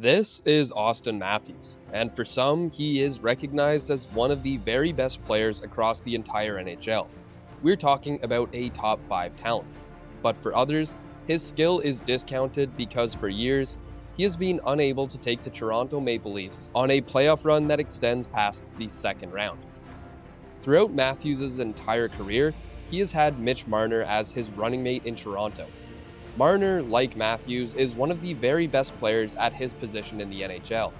This is Austin Matthews, and for some, he is recognized as one of the very best players across the entire NHL. We're talking about a top 5 talent. But for others, his skill is discounted because for years, he has been unable to take the Toronto Maple Leafs on a playoff run that extends past the second round. Throughout Matthews' entire career, he has had Mitch Marner as his running mate in Toronto. Marner, like Matthews, is one of the very best players at his position in the NHL,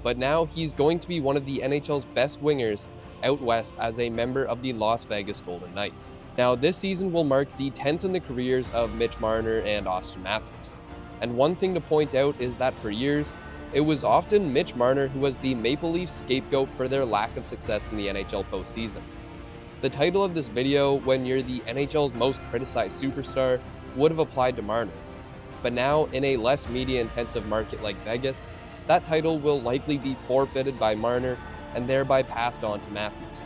but now he's going to be one of the NHL's best wingers out west as a member of the Las Vegas Golden Knights. Now, this season will mark the 10th in the careers of Mitch Marner and Austin Matthews. And one thing to point out is that for years, it was often Mitch Marner who was the Maple Leafs scapegoat for their lack of success in the NHL postseason. The title of this video, when you're the NHL's most criticized superstar, would have applied to Marner. But now, in a less media-intensive market like Vegas, that title will likely be forfeited by Marner and thereby passed on to Matthews.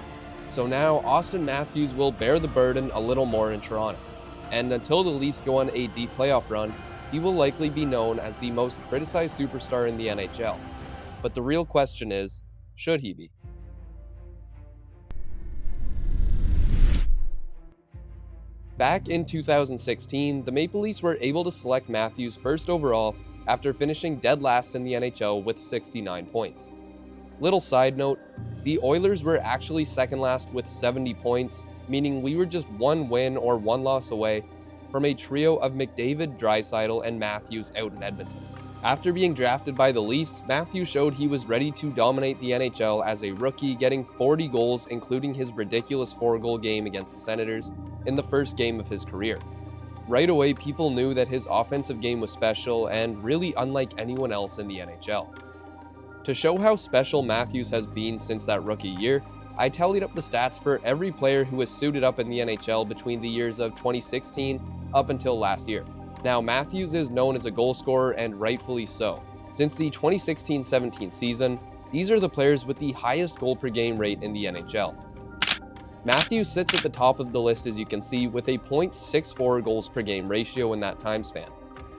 So now, Austin Matthews will bear the burden a little more in Toronto. And until the Leafs go on a deep playoff run, he will likely be known as the most criticized superstar in the NHL. But the real question is, should he be? Back in 2016, the Maple Leafs were able to select Matthews first overall after finishing dead last in the NHL with 69 points. Little side note, the Oilers were actually second last with 70 points, meaning we were just one win or one loss away from a trio of McDavid, Draisaitl, and Matthews out in Edmonton. After being drafted by the Leafs, Matthews showed he was ready to dominate the NHL as a rookie, getting 40 goals, including his ridiculous 4-goal game against the Senators in the first game of his career. Right away, people knew that his offensive game was special and really unlike anyone else in the NHL. To show how special Matthews has been since that rookie year, I tallied up the stats for every player who has suited up in the NHL between the years of 2016 up until last year. Now, Matthews is known as a goal scorer, and rightfully so. Since the 2016-17 season, these are the players with the highest goal per game rate in the NHL. Matthews sits at the top of the list, as you can see, with a .64 goals per game ratio in that time span.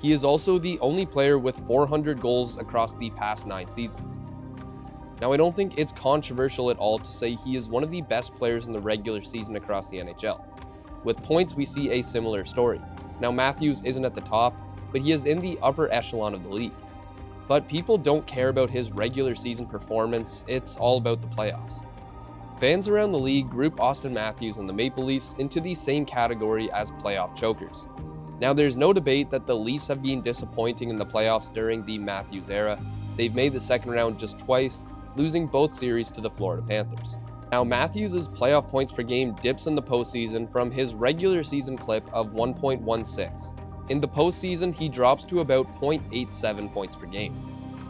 He is also the only player with 400 goals across the past 9 seasons. Now, I don't think it's controversial at all to say he is one of the best players in the regular season across the NHL. With points, we see a similar story. Now, Matthews isn't at the top, but he is in the upper echelon of the league. But people don't care about his regular season performance, it's all about the playoffs. Fans around the league group Austin Matthews and the Maple Leafs into the same category as playoff chokers. Now, there's no debate that the Leafs have been disappointing in the playoffs during the Matthews era. They've made the second round just twice, losing both series to the Florida Panthers. Now, Matthews' playoff points per game dips in the postseason from his regular season clip of 1.16. In the postseason, he drops to about 0.87 points per game.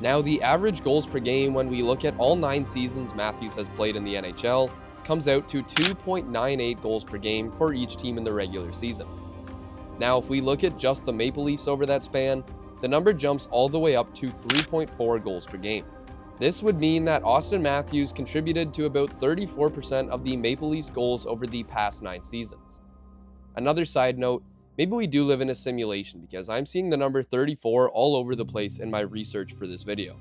Now, the average goals per game when we look at all 9 seasons Matthews has played in the NHL comes out to 2.98 goals per game for each team in the regular season. Now, if we look at just the Maple Leafs over that span, the number jumps all the way up to 3.4 goals per game. This would mean that Austin Matthews contributed to about 34% of the Maple Leafs goals over the past 9 seasons. Another side note, maybe we do live in a simulation because I'm seeing the number 34 all over the place in my research for this video.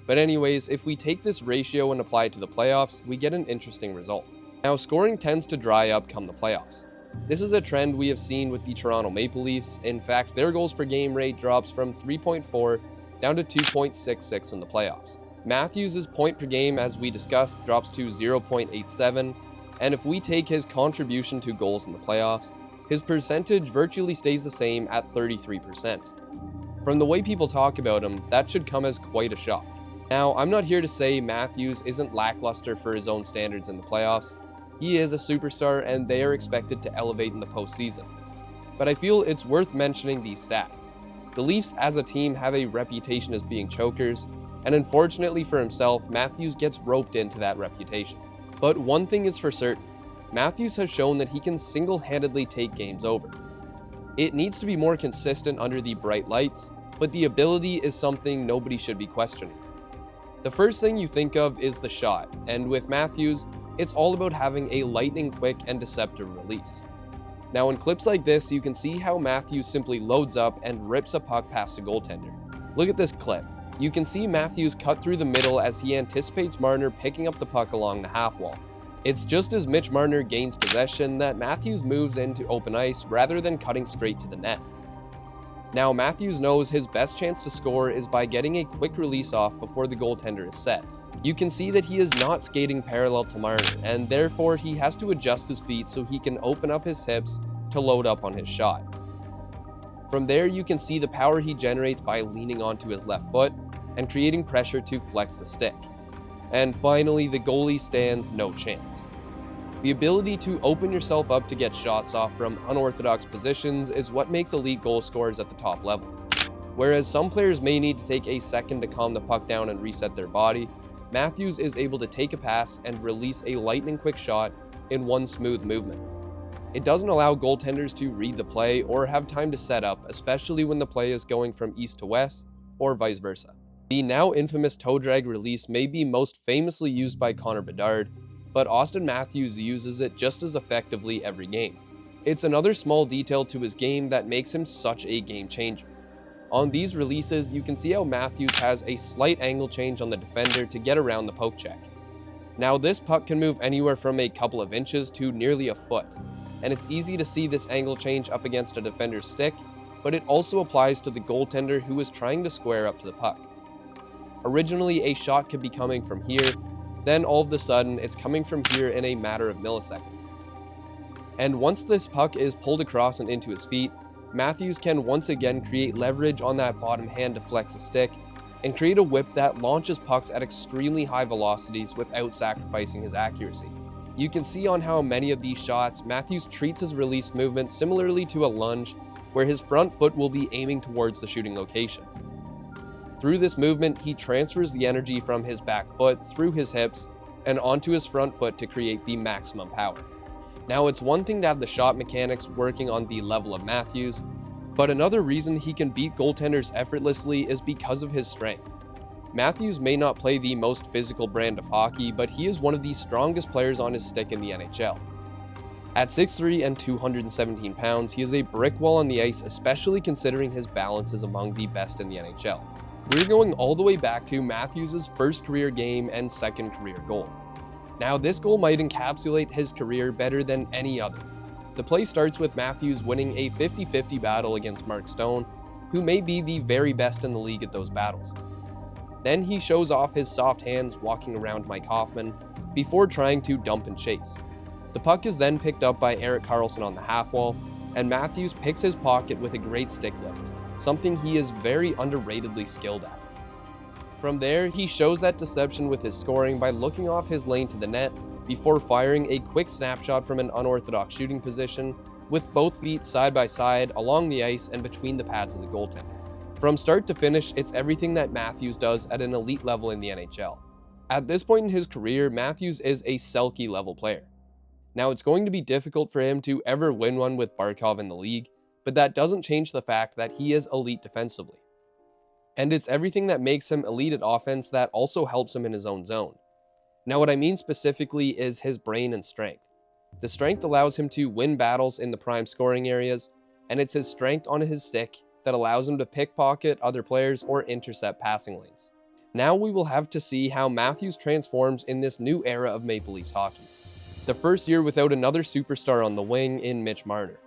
But anyways, if we take this ratio and apply it to the playoffs, we get an interesting result. Now, scoring tends to dry up come the playoffs. This is a trend we have seen with the Toronto Maple Leafs. In fact, their goals per game rate drops from 3.4 down to 2.66 in the playoffs. Matthews' point per game, as we discussed, drops to 0.87, and if we take his contribution to goals in the playoffs, his percentage virtually stays the same at 33%. From the way people talk about him, that should come as quite a shock. Now, I'm not here to say Matthews isn't lackluster for his own standards in the playoffs. He is a superstar, and they are expected to elevate in the postseason. But I feel it's worth mentioning these stats. The Leafs as a team have a reputation as being chokers, and unfortunately for himself, Matthews gets roped into that reputation. But one thing is for certain, Matthews has shown that he can single-handedly take games over. It needs to be more consistent under the bright lights, but the ability is something nobody should be questioning. The first thing you think of is the shot, and with Matthews, it's all about having a lightning-quick and deceptive release. Now, in clips like this, you can see how Matthews simply loads up and rips a puck past a goaltender. Look at this clip. You can see Matthews cut through the middle as he anticipates Marner picking up the puck along the half wall. It's just as Mitch Marner gains possession that Matthews moves into open ice rather than cutting straight to the net. Now Matthews knows his best chance to score is by getting a quick release off before the goaltender is set. You can see that he is not skating parallel to Marner, and therefore he has to adjust his feet so he can open up his hips to load up on his shot. From there you can see the power he generates by leaning onto his left foot and creating pressure to flex the stick. And finally, the goalie stands no chance. The ability to open yourself up to get shots off from unorthodox positions is what makes elite goal scorers at the top level. Whereas some players may need to take a second to calm the puck down and reset their body, Matthews is able to take a pass and release a lightning quick shot in one smooth movement. It doesn't allow goaltenders to read the play or have time to set up, especially when the play is going from east to west or vice versa. The now infamous toe drag release may be most famously used by Connor Bedard, but Auston Matthews uses it just as effectively every game. It's another small detail to his game that makes him such a game changer. On these releases, you can see how Matthews has a slight angle change on the defender to get around the poke check. Now this puck can move anywhere from a couple of inches to nearly a foot, and it's easy to see this angle change up against a defender's stick, but it also applies to the goaltender who is trying to square up to the puck. Originally, a shot could be coming from here, then all of a sudden, it's coming from here in a matter of milliseconds. And once this puck is pulled across and into his feet, Matthews can once again create leverage on that bottom hand to flex a stick, and create a whip that launches pucks at extremely high velocities without sacrificing his accuracy. You can see on how many of these shots, Matthews treats his release movement similarly to a lunge, where his front foot will be aiming towards the shooting location. Through this movement, he transfers the energy from his back foot through his hips and onto his front foot to create the maximum power. Now, it's one thing to have the shot mechanics working on the level of Matthews, but another reason he can beat goaltenders effortlessly is because of his strength. Matthews may not play the most physical brand of hockey, but he is one of the strongest players on his stick in the NHL. At 6'3" and 217 pounds, he is a brick wall on the ice, especially considering his balance is among the best in the NHL. We're going all the way back to Matthews' first career game and second career goal. Now, this goal might encapsulate his career better than any other. The play starts with Matthews winning a 50-50 battle against Mark Stone, who may be the very best in the league at those battles. Then he shows off his soft hands walking around Mike Hoffman before trying to dump and chase. The puck is then picked up by Erik Karlsson on the half wall, and Matthews picks his pocket with a great stick lift, something he is very underratedly skilled at. From there, he shows that deception with his scoring by looking off his lane to the net before firing a quick snapshot from an unorthodox shooting position with both feet side by side along the ice and between the pads of the goaltender. From start to finish, it's everything that Matthews does at an elite level in the NHL. At this point in his career, Matthews is a Selke level player. Now, it's going to be difficult for him to ever win one with Barkov in the league, but that doesn't change the fact that he is elite defensively. And it's everything that makes him elite at offense that also helps him in his own zone. Now, what I mean specifically is his brain and strength. The strength allows him to win battles in the prime scoring areas, and it's his strength on his stick that allows him to pickpocket other players or intercept passing lanes. Now we will have to see how Matthews transforms in this new era of Maple Leafs hockey. The first year without another superstar on the wing in Mitch Marner.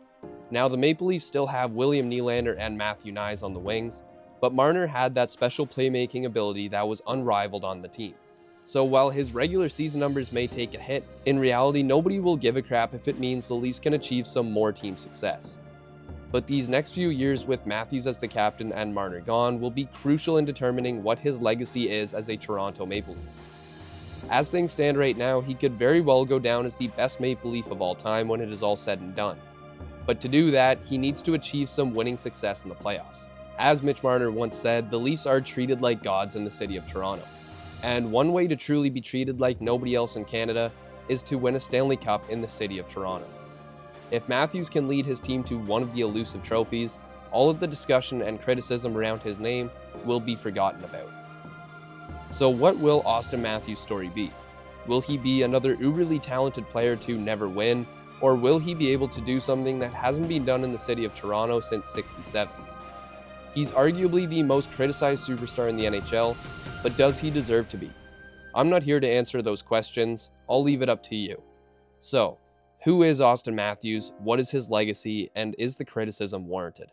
Now the Maple Leafs still have William Nylander and Matthew Knies on the wings, but Marner had that special playmaking ability that was unrivaled on the team. So while his regular season numbers may take a hit, in reality nobody will give a crap if it means the Leafs can achieve some more team success. But these next few years with Matthews as the captain and Marner gone will be crucial in determining what his legacy is as a Toronto Maple Leaf. As things stand right now, he could very well go down as the best Maple Leaf of all time when it is all said and done. But to do that, he needs to achieve some winning success in the playoffs. As Mitch Marner once said, the Leafs are treated like gods in the city of Toronto. And one way to truly be treated like nobody else in Canada is to win a Stanley Cup in the city of Toronto. If Matthews can lead his team to one of the elusive trophies, all of the discussion and criticism around his name will be forgotten about. So what will Auston Matthews' story be? Will he be another uberly talented player to never win, or will he be able to do something that hasn't been done in the city of Toronto since '67? He's arguably the most criticized superstar in the NHL, but does he deserve to be? I'm not here to answer those questions, I'll leave it up to you. So, who is Auston Matthews, what is his legacy, and is the criticism warranted?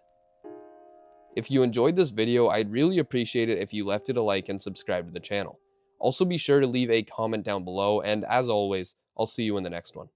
If you enjoyed this video, I'd really appreciate it if you left it a like and subscribe to the channel. Also be sure to leave a comment down below, and as always, I'll see you in the next one.